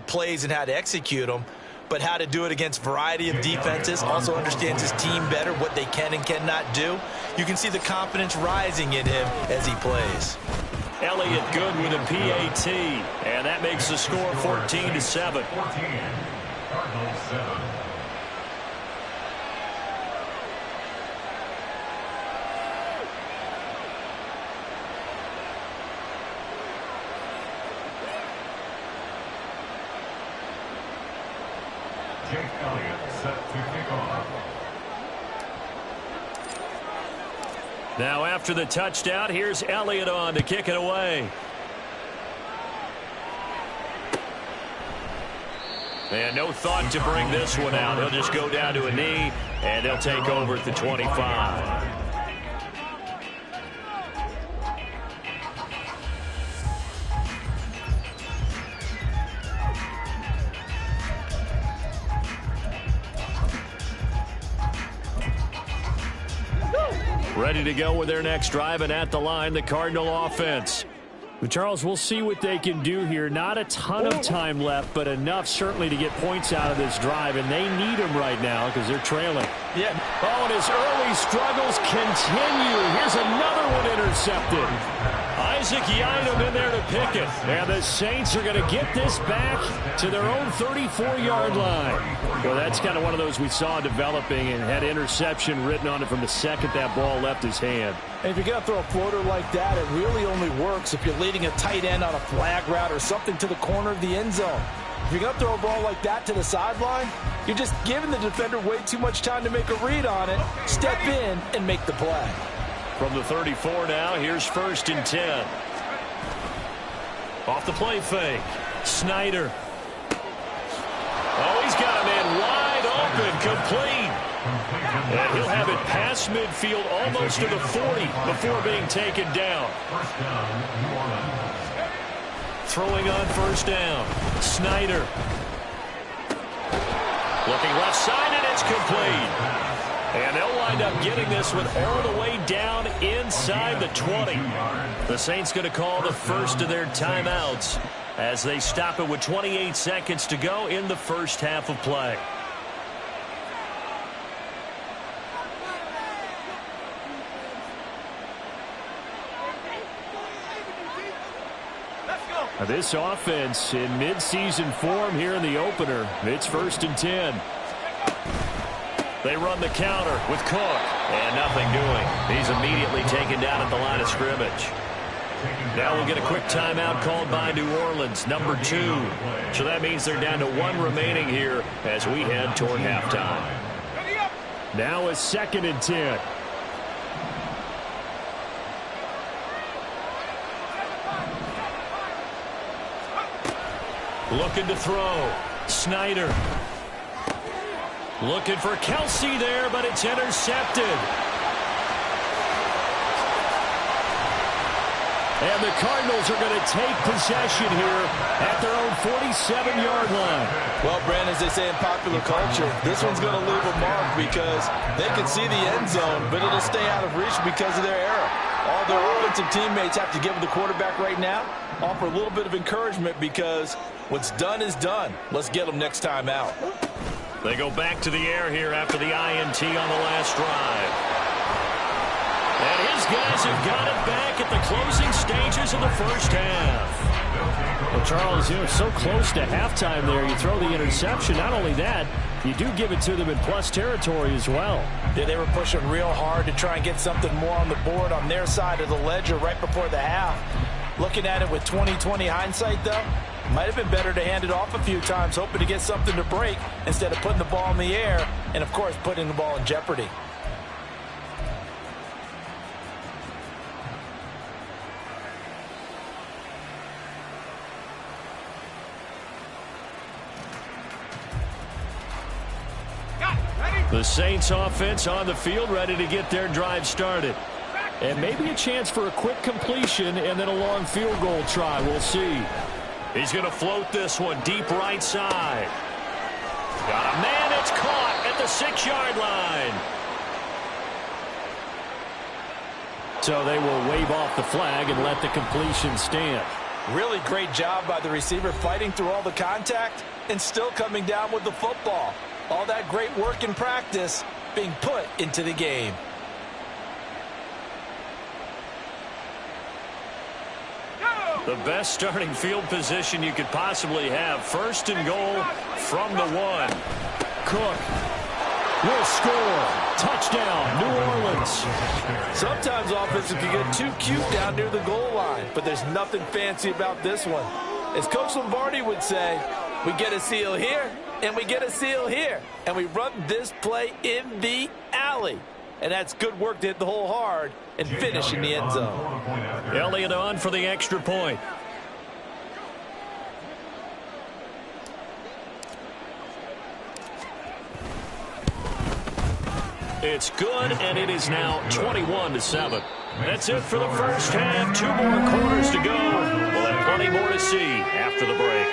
plays and how to execute them, but how to do it against a variety of defenses. Also understands his team better, what they can and cannot do. You can see the confidence rising in him as he plays. Elliott good with a PAT, and that makes the score 14-7. Cardinals 7. Jake Elliott set to kick off. Now after the touchdown, here's Elliott on to kick it away. And no thought to bring this one out. He'll just go down to a knee, and they'll take over at the 25. Ready to go with their next drive, and at the line, the Cardinal offense. But Charles, we'll see what they can do here. Not a ton of time left, but enough certainly to get points out of this drive, and they need them right now because they're trailing. Yeah. Oh, and his early struggles continue. Here's another one intercepted. Isaac Yiadom in there to pick it. And the Saints are going to get this back to their own 34-yard line. Well, that's kind of one of those we saw developing and had interception written on it from the second that ball left his hand. And if you're going to throw a floater like that, it really only works if you're leading a tight end on a flag route or something to the corner of the end zone. If you're going to throw a ball like that to the sideline, you're just giving the defender way too much time to make a read on it, step in, and make the play. From the 34 now, here's 1st and 10. Off the play fake. Snyder. Oh, he's got a man wide open, complete. And he'll have it past midfield almost to the 40 before being taken down. Throwing on 1st down. Snyder. Looking left side, and it's complete. And they'll wind up getting this one all the way down inside the 20. The Saints going to call the first of their timeouts as they stop it with 28 seconds to go in the first half of play. This offense in midseason form here in the opener. It's 1st and 10. They run the counter with Cook, and nothing doing. He's immediately taken down at the line of scrimmage. Now we'll get a quick timeout called by New Orleans, number 2. So that means they're down to 1 remaining here as we head toward halftime. Now a 2nd and 10. Looking to throw. Snyder. Looking for Kelsey there, but it's intercepted. And the Cardinals are going to take possession here at their own 47-yard line. Well, Brandon, as they say in popular culture, this one's going to leave a mark because they can see the end zone, but it'll stay out of reach because of their error. All their offensive teammates have to give the quarterback right now, offer a little bit of encouragement because what's done is done. Let's get them next time out. They go back to the air here after the INT on the last drive. And his guys have got it back at the closing stages of the first half. Well, Charles, you're so close to halftime there. You throw the interception. Not only that, you do give it to them in plus territory as well. Yeah, they were pushing real hard to try and get something more on the board on their side of the ledger right before the half. Looking at it with 20/20 hindsight, though, might have been better to hand it off a few times, hoping to get something to break instead of putting the ball in the air and, of course, putting the ball in jeopardy. The Saints offense on the field, ready to get their drive started. And maybe a chance for a quick completion and then a long field goal try. We'll see. He's going to float this one deep right side. Got a man. It's caught at the 6-yard line. So they will wave off the flag and let the completion stand. Really great job by the receiver fighting through all the contact and still coming down with the football. All that great work in practice being put into the game. The best starting field position you could possibly have. First and goal from the 1. Cook will score. Touchdown, New Orleans. Sometimes offenses can get too cute down near the goal line, but there's nothing fancy about this one. As Coach Lombardi would say, we get a seal here, and we get a seal here, and we run this play in the alley. And that's good work to hit the hole hard and finish in the end zone. Elliott on for the extra point. It's good, and it is now 21-7. That's it for the first half. 2 more quarters to go. We'll have plenty more to see after the break.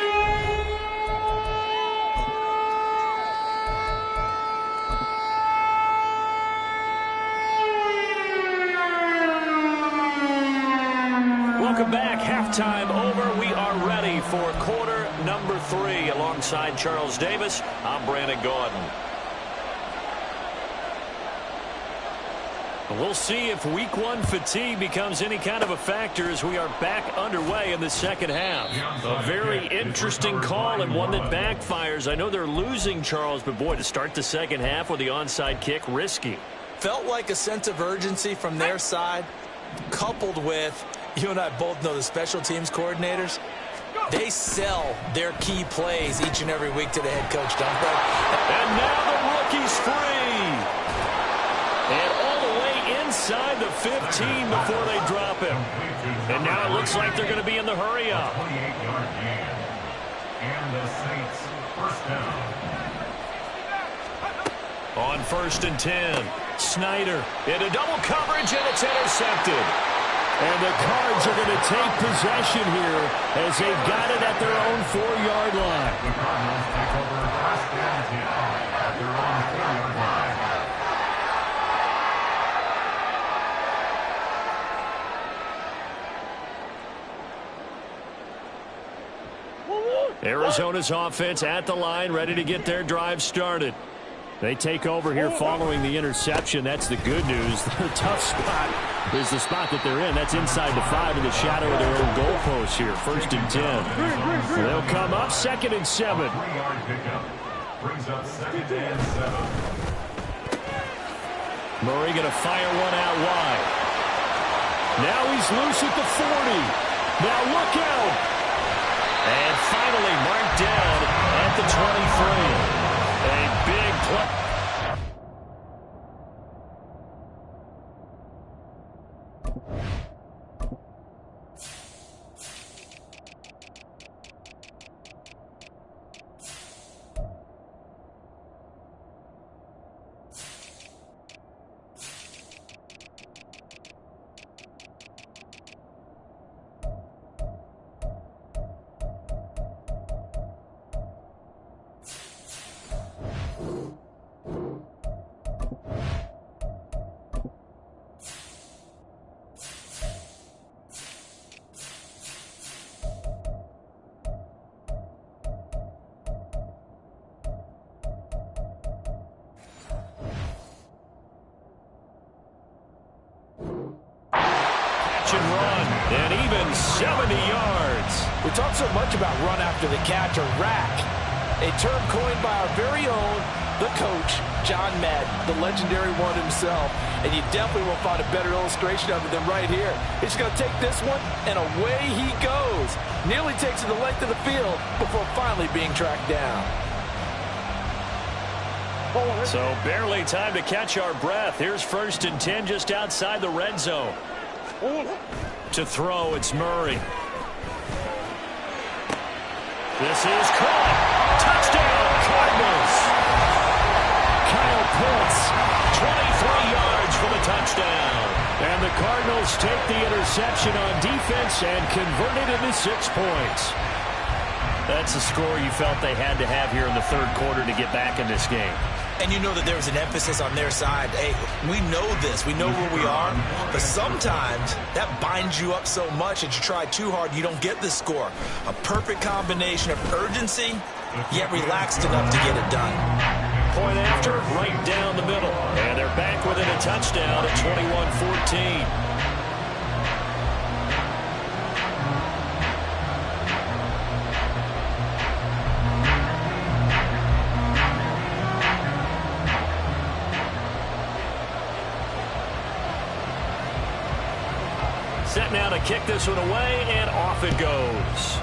Welcome back. Halftime over. We are ready for quarter number 3. Alongside Charles Davis, I'm Brandon Gaudin. We'll see if week 1 fatigue becomes any kind of a factor as we are back underway in the second half. A very interesting call and one that backfires. I know they're losing, Charles, but boy, to start the second half with the onside kick, risky. Felt like a sense of urgency from their side, coupled with, you and I both know the special teams coordinators, they sell their key plays each and every week to the head coach, don't they? And now the rookie's free. And all the way inside the 15 before they drop him. And now it looks like they're going to be in the hurry-up. 28-yard gain. And the Saints first down. On 1st and 10, Snyder into double coverage, and it's intercepted. And the Cards are going to take possession here as they've got it at their own 4-yard line. The Cardinals take over 1st and 10 at their own 4-yard line. Arizona's offense at the line, ready to get their drive started. They take over here following the interception. That's the good news. The tough spot is the spot that they're in. That's inside the 5 in the shadow of their own goalpost here. 1st and 10. They'll come up 2nd and 7. 3-yard pickup brings up 2nd and 7. Murray going to fire one out wide. Now he's loose at the 40. Now look out. And finally marked down at the 23. A big play. And run, and even 70 yards. We talk so much about run after the catch, or rack, a term coined by our very own, the coach, John Madden, the legendary one himself. And you definitely won't find a better illustration of it than right here. He's going to take this one, and away he goes. Nearly takes it the length of the field before finally being tracked down. So barely time to catch our breath. Here's 1st and 10 just outside the red zone. To throw, it's Murray. This is caught. Touchdown, Cardinals. Kyle Pitts, 23 yards for the touchdown. and the Cardinals take the interception on defense and convert it into 6 points. That's the score you felt they had to have here in the third quarter to get back in this game. And you know that there was an emphasis on their side. Hey, we know this. We know where we are. But sometimes that binds you up so much that you try too hard, you don't get the score. A perfect combination of urgency, yet relaxed enough to get it done. Point after, right down the middle. And they're back within a touchdown at 21-14. Set now to kick this one away, and off it goes.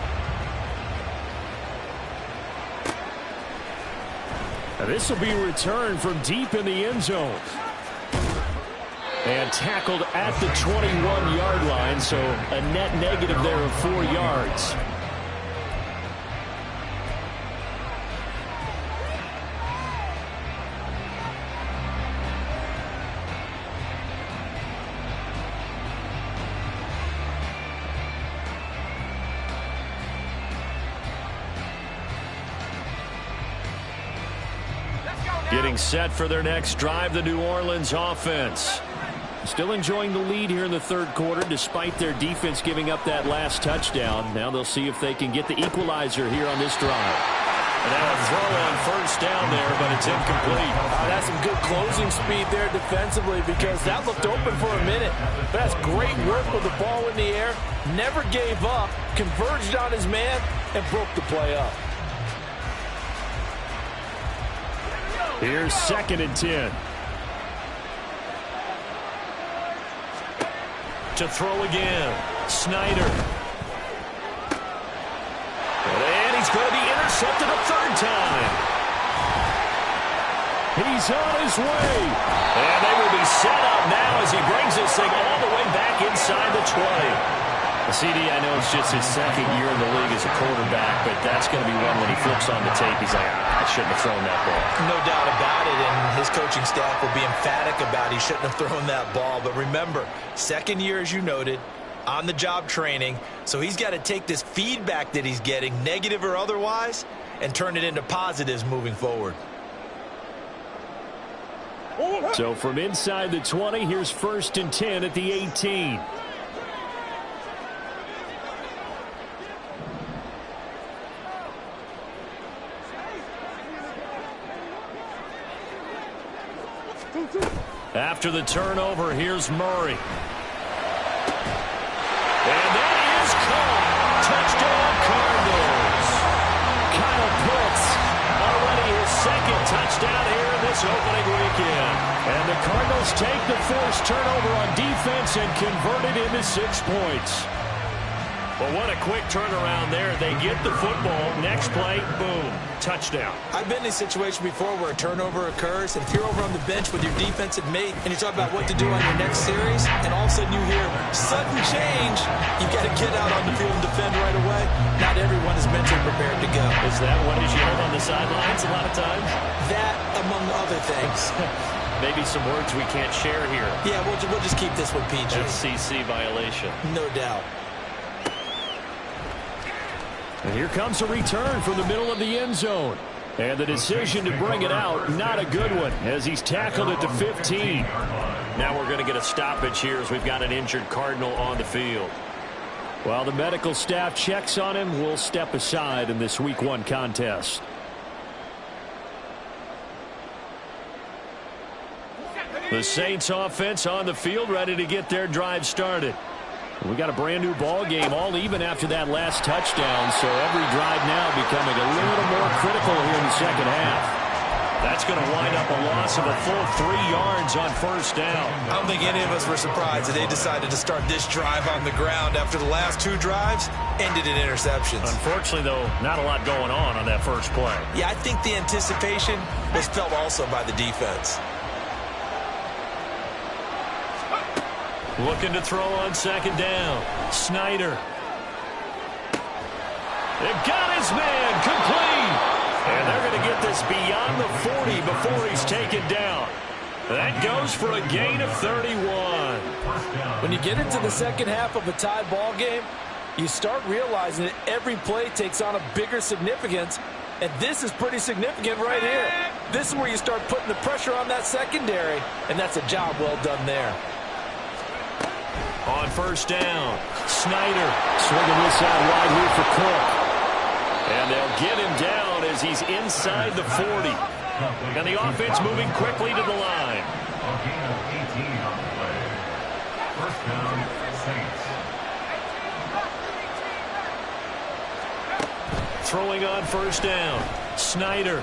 Now this will be returned from deep in the end zone. And tackled at the 21-yard line, so a net negative there of 4 yards. Getting set for their next drive, the New Orleans offense. Still enjoying the lead here in the third quarter despite their defense giving up that last touchdown. Now they'll see if they can get the equalizer here on this drive. And now a throw on first down there, but it's incomplete. That's some good closing speed there defensively because that looked open for a minute. That's great work with the ball in the air. Never gave up, converged on his man, and broke the play up. Here's 2nd and 10. To throw again, Snyder. And he's going to be intercepted a third time. He's on his way. And they will be set up now as he brings this thing all the way back inside the 20. CD, I know it's just his second year in the league as a quarterback, but that's going to be one when he flips on the tape. He's like, I shouldn't have thrown that ball. No doubt about it, and his coaching staff will be emphatic about he shouldn't have thrown that ball. But remember, second year, as you noted, on-the-job training, so he's got to take this feedback that he's getting, negative or otherwise, and turn it into positives moving forward. So from inside the 20, here's 1st and 10 at the 18. After the turnover, here's Murray. And that is caught. Touchdown, Cardinals. Kyle Pitts, already his second touchdown here in this opening weekend. And the Cardinals take the forced turnover on defense and convert it into 6 points. Well, what a quick turnaround there. They get the football. Next play, boom, touchdown. I've been in a situation before where a turnover occurs, and if you're over on the bench with your defensive mate and you talk about what to do on your next series, and all of a sudden you hear sudden change, you've got to get out on the field and defend right away. Not everyone is mentally prepared to go. Is that what is yelled on the sidelines a lot of times? That, among other things. Maybe some words we can't share here. Yeah, we'll just keep this one PG. FCC violation. No doubt. And here comes a return from the middle of the end zone. And the decision to bring it out, not a good one, as he's tackled at the 15. Now we're going to get a stoppage here as we've got an injured Cardinal on the field. While the medical staff checks on him, we'll step aside in this Week 1 contest. The Saints offense on the field, ready to get their drive started. We got a brand new ball game, all even after that last touchdown, so every drive now becoming a little more critical here in the second half. That's going to wind up a loss of a full 3 yards on first down. I don't think any of us were surprised that they decided to start this drive on the ground after the last 2 drives ended in interceptions. Unfortunately, though, not a lot going on that first play. Yeah, I think the anticipation was felt also by the defense. Looking to throw on second down. Snyder. They've got his man complete. And they're going to get this beyond the 40 before he's taken down. That goes for a gain of 31. When you get into the second half of a tied ball game, you start realizing that every play takes on a bigger significance, and this is pretty significant right here. This is where you start putting the pressure on that secondary, and that's a job well done there. On first down, Snyder swinging this out wide here for Cook. And they'll get him down as he's inside the 40. And the offense moving quickly to the line. A gain of 18 on the play. First down, Saints. Throwing on first down, Snyder.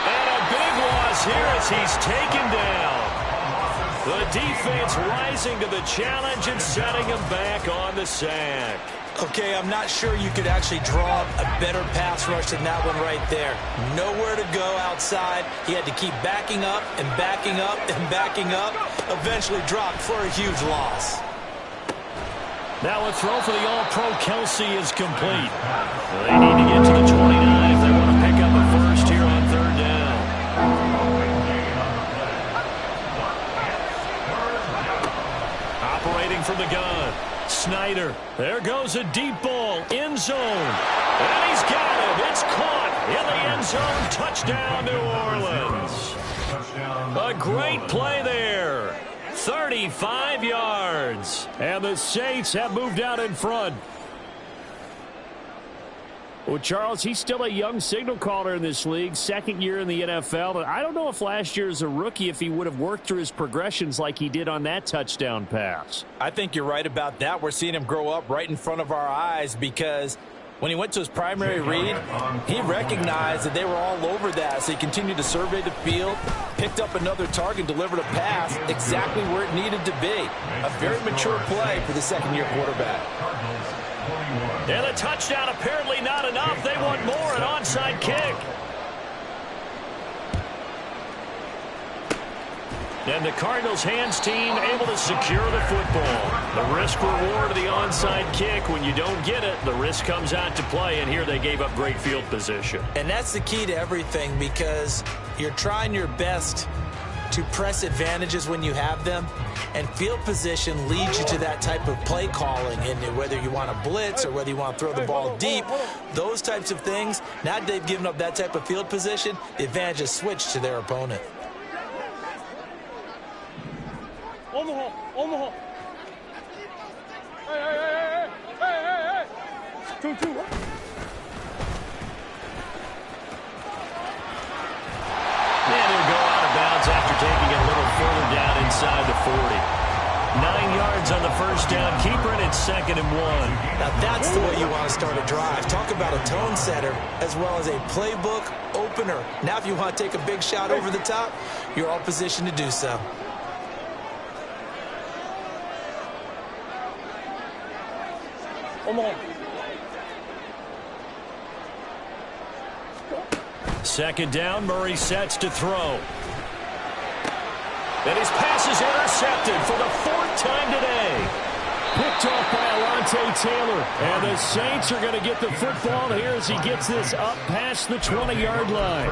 And a big loss here as he's taken down. The defense rising to the challenge and setting him back on the sack. Okay, I'm not sure you could actually draw up a better pass rush than that one right there. Nowhere to go outside. He had to keep backing up and backing up and backing up. Eventually dropped for a huge loss. Now a throw for the All-Pro Kelsey is complete. They need to get to the 29 if they want to pick up a first here on third down. Operating from the gun, Snyder. There goes a deep ball, end zone. And he's got it. It's caught in the end zone. Touchdown, New Orleans. A great play there. 35 yards. And the Saints have moved out in front. Well, Charles, he's still a young signal caller in this league, second year in the NFL. I don't know if last year as a rookie, if he would have worked through his progressions like he did on that touchdown pass. I think you're right about that. We're seeing him grow up right in front of our eyes because when he went to his primary read, he recognized that they were all over that. So he continued to survey the field, picked up another target, delivered a pass exactly where it needed to be. A very mature play for the second-year quarterback. And a touchdown apparently not enough. They want more, an onside kick. And the Cardinals hands team able to secure the football. The risk reward of the onside kick. When you don't get it, the risk comes out to play, and here they gave up great field position. And that's the key to everything because you're trying your best to press advantages when you have them, and field position leads you to that type of play calling. And whether you want to blitz or whether you want to throw the ball deep, those types of things, now that they've given up that type of field position, the advantage is switched to their opponent. Omaha, Omaha. Hey. 2-2. And he'll go out of bounds after taking it a little further down inside the 40. 9 yards on the first down. Keeper, and it's 2nd and 1. Now that's the way you want to start a drive. Talk about a tone setter as well as a playbook opener. Now if you want to take a big shot over the top, you're all positioned to do so. Omaha. 2nd down, Murray sets to throw. And his pass is intercepted for the 4th time today. Picked off by Alontae Taylor. And the Saints are going to get the football here as he gets this up past the 20-yard line.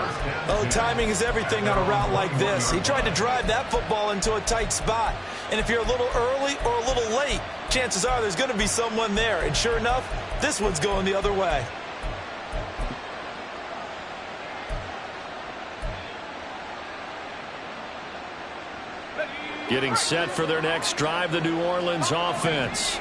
Oh, timing is everything on a route like this. He tried to drive that football into a tight spot. And if you're a little early or a little late, chances are there's going to be someone there. And sure enough, this one's going the other way. Getting set for their next drive, the New Orleans offense.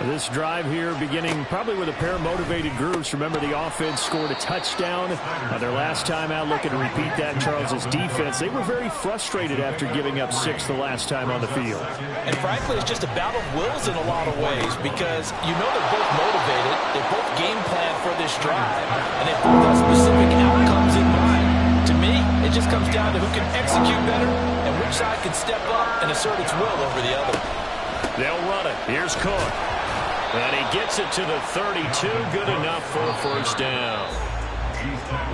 This drive here beginning probably with a pair of motivated groups. Remember, the offense scored a touchdown their last time out. Looking to repeat that. Charles's defense, they were very frustrated after giving up 6 the last time on the field. And frankly, it's just a battle of wills in a lot of ways because you know they're both motivated. They both game plan for this drive, and they both have specific outcomes in mind. To me, it just comes down to who can execute better and which side can step up and assert its will over the other. They'll run it. Here's Cook. And he gets it to the 32. Good enough for a first down.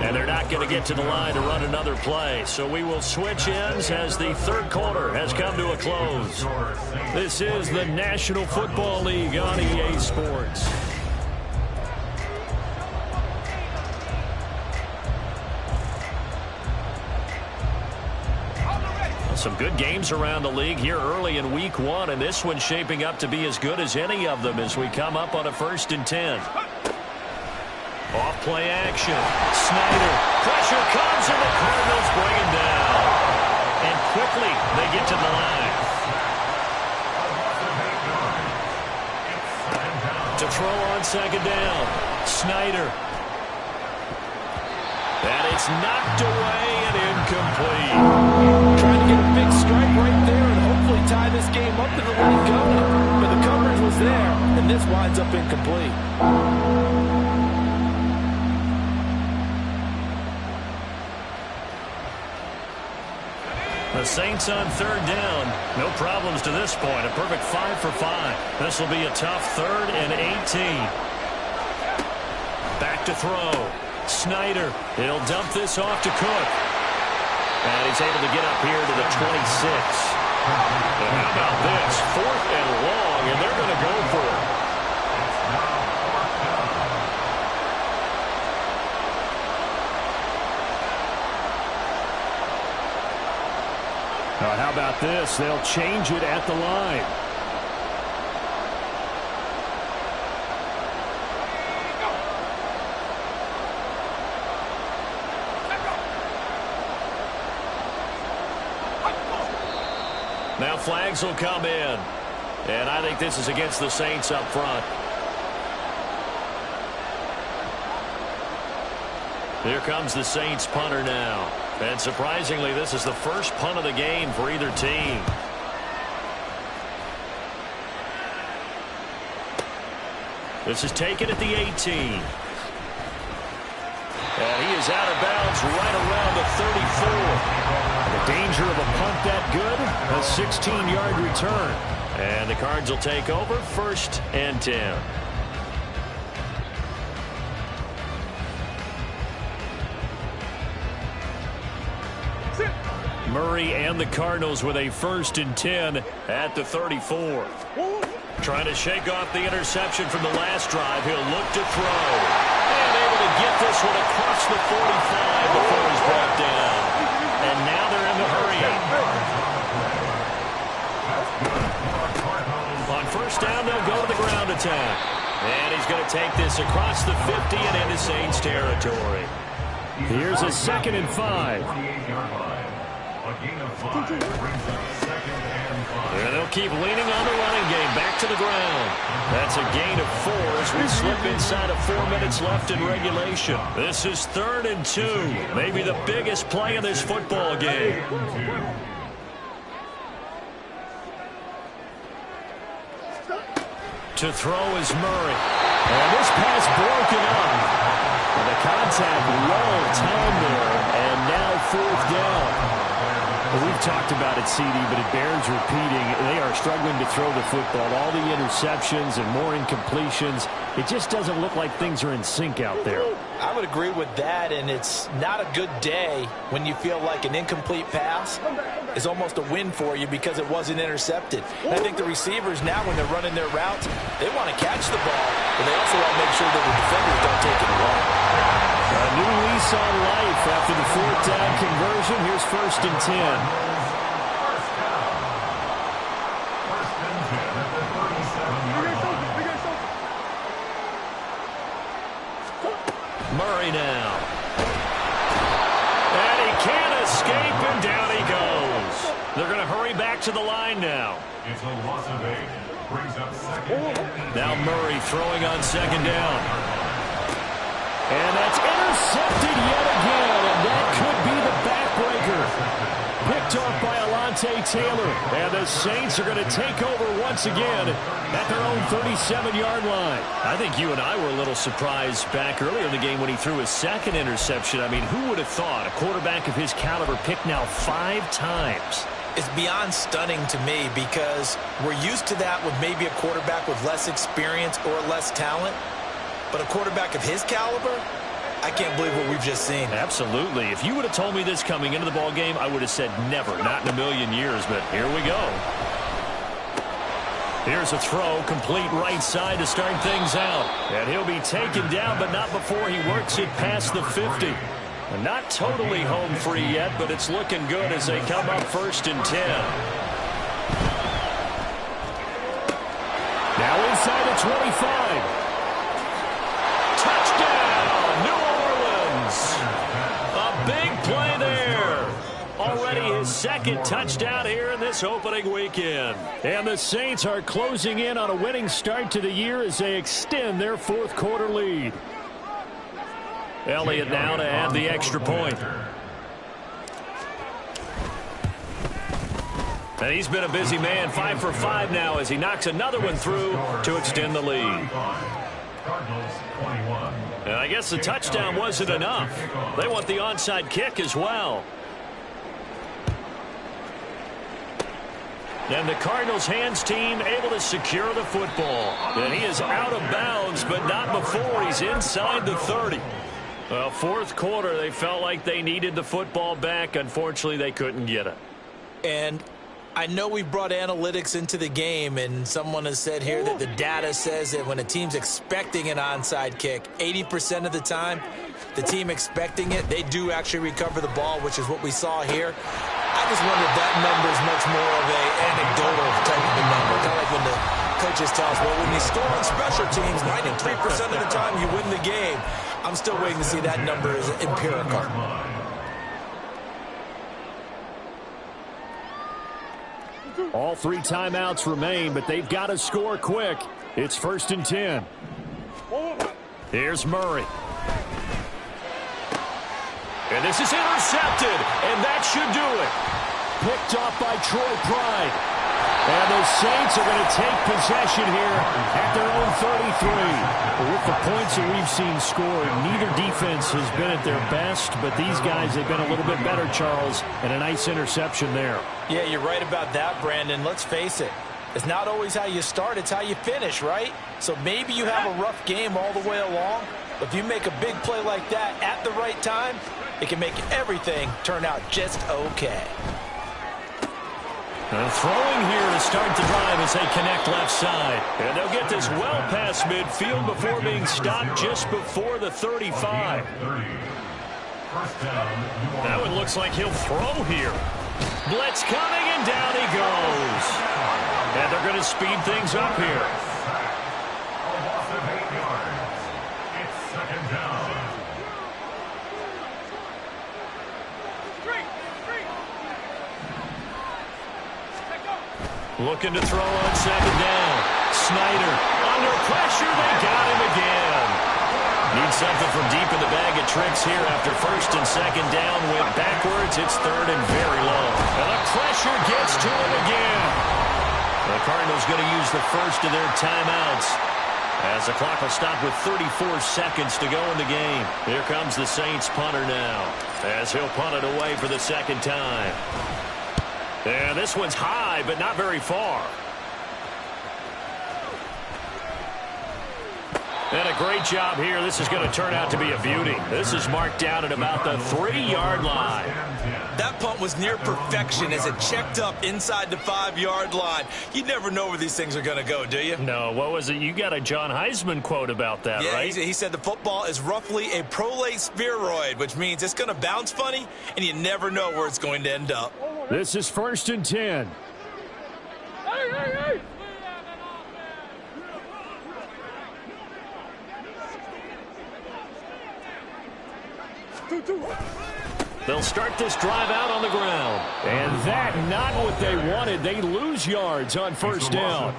And they're not going to get to the line to run another play. So we will switch ends as the third quarter has come to a close. This is the National Football League on EA Sports. Some good games around the league here early in week 1, and this one's shaping up to be as good as any of them as we come up on a 1st and 10. Off play action. Snyder. Pressure comes, and the Cardinals bring him down. And quickly, they get to the line. To throw on 2nd down. Snyder. And it's knocked away and incomplete. Trying to get a big strike right there and hopefully tie this game up in the late going. But the coverage was there, and this winds up incomplete. The Saints on 3rd down. No problems to this point. A perfect 5 for 5. This will be a tough 3rd and 18. Back to throw. Snyder. He'll dump this off to Cook. And he's able to get up here to the 26. And how about this? 4th and long, and they're going to go for it. Now, how about this? They'll change it at the line. Now flags will come in. And I think this is against the Saints up front. Here comes the Saints punter now. And surprisingly, this is the first punt of the game for either team. This is taken at the 18. And he is out of bounds right around the 34. The danger of a punt that good, a 16-yard return. And the Cards will take over 1st and 10. Murray and the Cardinals with a 1st and 10 at the 34. Trying to shake off the interception from the last drive. He'll look to throw. And able to get this one across the 45 before he's brought down. And now they're in the hurry-up. On 1st down, they'll go to the ground attack. And he's going to take this across the 50 and into Saints territory. Here's a 2nd and 5. And they'll keep leaning on the running game. Back to the ground. That's a gain of 4 as we slip inside of 4 minutes left in regulation. This is 3rd and 2. Maybe the biggest play in this football game. To throw is Murray. And this pass broken up. And the contact well timed there. And now 4th down. Well, we've talked about it, CD, but it bears repeating. They are struggling to throw the football. All the interceptions and more incompletions. It just doesn't look like things are in sync out there. I would agree with that, and it's not a good day when you feel like an incomplete pass is almost a win for you because it wasn't intercepted. And I think the receivers now, when they're running their routes, they want to catch the ball, but they also want to make sure that the defenders don't take it away. A new lease on life after the 4th down conversion. Here's 1st and 10. Murray now. And he can't escape, and down he goes. They're going to hurry back to the line now. It's a loss of 8. Brings up 2nd. Now Murray throwing on 2nd down. And that's intercepted yet again, and that could be the backbreaker. Picked off by Alontae Taylor, and the Saints are going to take over once again at their own 37-yard line. I think you and I were a little surprised back earlier in the game when he threw his 2nd interception. I mean, who would have thought a quarterback of his caliber picked now 5 times? It's beyond stunning to me because we're used to that with maybe a quarterback with less experience or less talent. But a quarterback of his caliber, I can't believe what we've just seen. Absolutely. If you would have told me this coming into the ball game, I would have said never, not in a million years. But here we go. Here's a throw, complete right side to start things out. And he'll be taken down, but not before he works it past the 50. Not totally home free yet, but it's looking good as they come up 1st and 10. Now inside the 25. Touchdown, New Orleans. A big play there. Already his 2nd touchdown here in this opening weekend. And the Saints are closing in on a winning start to the year as they extend their 4th quarter lead. Elliott now to add the extra point. And he's been a busy man, 5 for 5 now as he knocks another one through to extend the lead. And I guess the touchdown wasn't enough. They want the onside kick as well. And the Cardinals hands team able to secure the football. And he is out of bounds, but not before he's inside the 30. Well, 4th quarter, they felt like they needed the football back. Unfortunately, they couldn't get it. And I know we brought analytics into the game, and someone has said here that the data says that when a team's expecting an onside kick, 80% of the time, the team expecting it, they do actually recover the ball, which is what we saw here. I just wonder if that number is much more of an anecdotal type of a number. Kind of like when the coaches tell us, well, when you score on special teams, 93% of the time you win the game. I'm still waiting to see that number is empirical. All 3 timeouts remain, but they've got to score quick. It's 1st and 10. Here's Murray. And this is intercepted, and that should do it. Picked off by Troy Pride. And the Saints are going to take possession here at their own 33. With the points that we've seen scored, neither defense has been at their best, but these guys have been a little bit better, Charles, and a nice interception there. Yeah, you're right about that, Brandon. Let's face it. It's not always how you start, it's how you finish, right? So maybe you have a rough game all the way along, but if you make a big play like that at the right time, it can make everything turn out just okay. Throwing here to start the drive as they connect left side. And they'll get this well past midfield before being stopped just before the 35. Now it looks like he'll throw here. Blitz coming, and down he goes. And they're going to speed things up here. Looking to throw on 2nd down. Snyder under pressure. They got him again. Need something from deep in the bag of tricks here after 1st and 2nd down. Went backwards. It's 3rd and very low. And the pressure gets to him again. The Cardinals going to use the first of their timeouts as the clock will stop with 34 seconds to go in the game. Here comes the Saints punter now as he'll punt it away for the 2nd time. Yeah, this one's high, but not very far. And a great job here. This is going to turn out to be a beauty. This is marked down at about the 3-yard line. That punt was near perfection as it checked up inside the 5-yard line. You never know where these things are going to go, do you? No, what was it? You got a John Heisman quote about that, right? He said the football is roughly a prolate spheroid, which means it's going to bounce funny, and you never know where it's going to end up. This is 1st and 10. Hey! They'll start this drive out on the ground. And that not what they wanted. They lose yards on 1st down.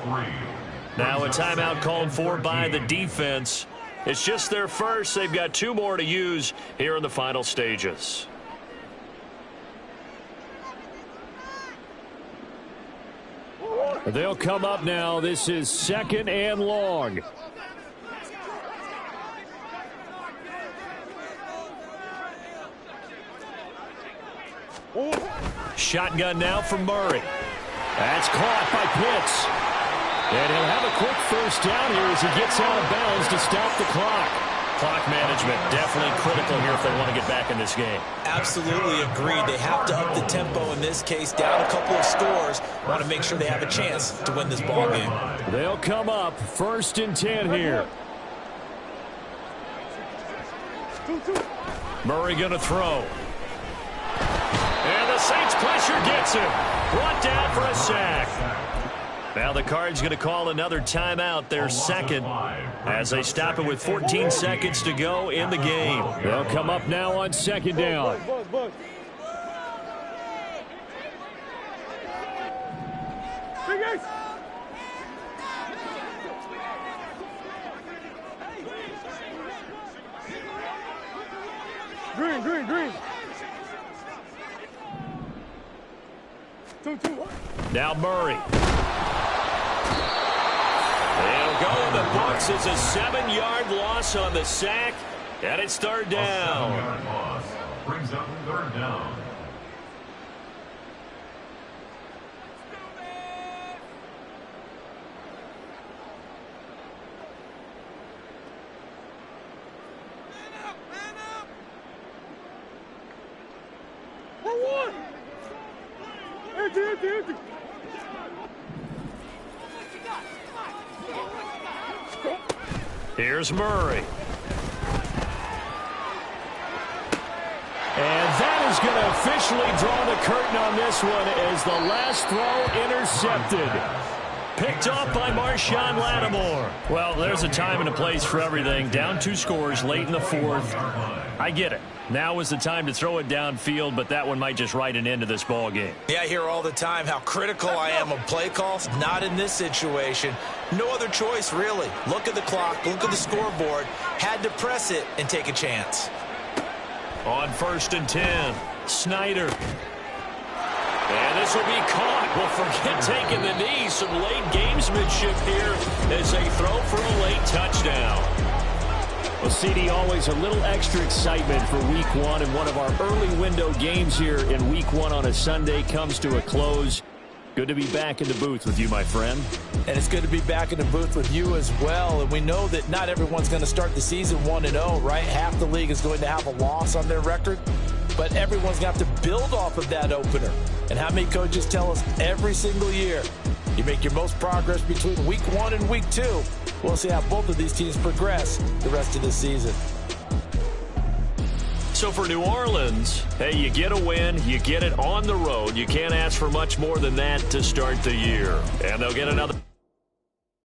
Now a timeout called for by the defense. It's just their first. They've got 2 more to use here in the final stages. They'll come up now. This is 2nd and long. Shotgun now from Murray. That's caught by Pitts. And he'll have a quick 1st down here as he gets out of bounds to stop the clock. Clock management definitely critical here if they want to get back in this game. Absolutely agreed. They have to up the tempo in this case, down a couple of scores. Want to make sure they have a chance to win this ball game. They'll come up 1st and 10 here. Murray going to throw. And the Saints pressure gets him. Brought down for a sack. Now the Cards going to call another timeout, their second, as they stop it with 14 seconds to go in the game. They'll come up now on second down. Green, green, green. Two. Now Murray. They'll go in the books as a 7-yard loss on the sack, and it's third down. 7-yard loss brings up third down. Empty. Here's Murray. And that is going to officially draw the curtain on this one as the last throw intercepted. Picked off by Marshawn Lattimore. Well, there's a time and a place for everything. Down 2 scores late in the fourth. I get it. Now is the time to throw it downfield, but that one might just write an end to this ball game. Yeah, I hear all the time how critical I am of play calls. Not in this situation. No other choice, really. Look at the clock. Look at the scoreboard. Had to press it and take a chance. On 1st and 10, Snyder. And this will be caught. Well, forget taking the knee. Some late gamesmanship here as they throw for a late touchdown. Well, CD, always a little extra excitement for Week 1, and one of our early window games here in Week 1 on a Sunday comes to a close. Good to be back in the booth with you, my friend. And it's good to be back in the booth with you as well. And we know that not everyone's going to start the season 1-0, right? Half the league is going to have a loss on their record. But everyone's going to have to build off of that opener. And how many coaches tell us every single year, you make your most progress between Week 1 and Week 2. We'll see how both of these teams progress the rest of the season. So for New Orleans, hey, you get a win, you get it on the road. You can't ask for much more than that to start the year. And they'll get another.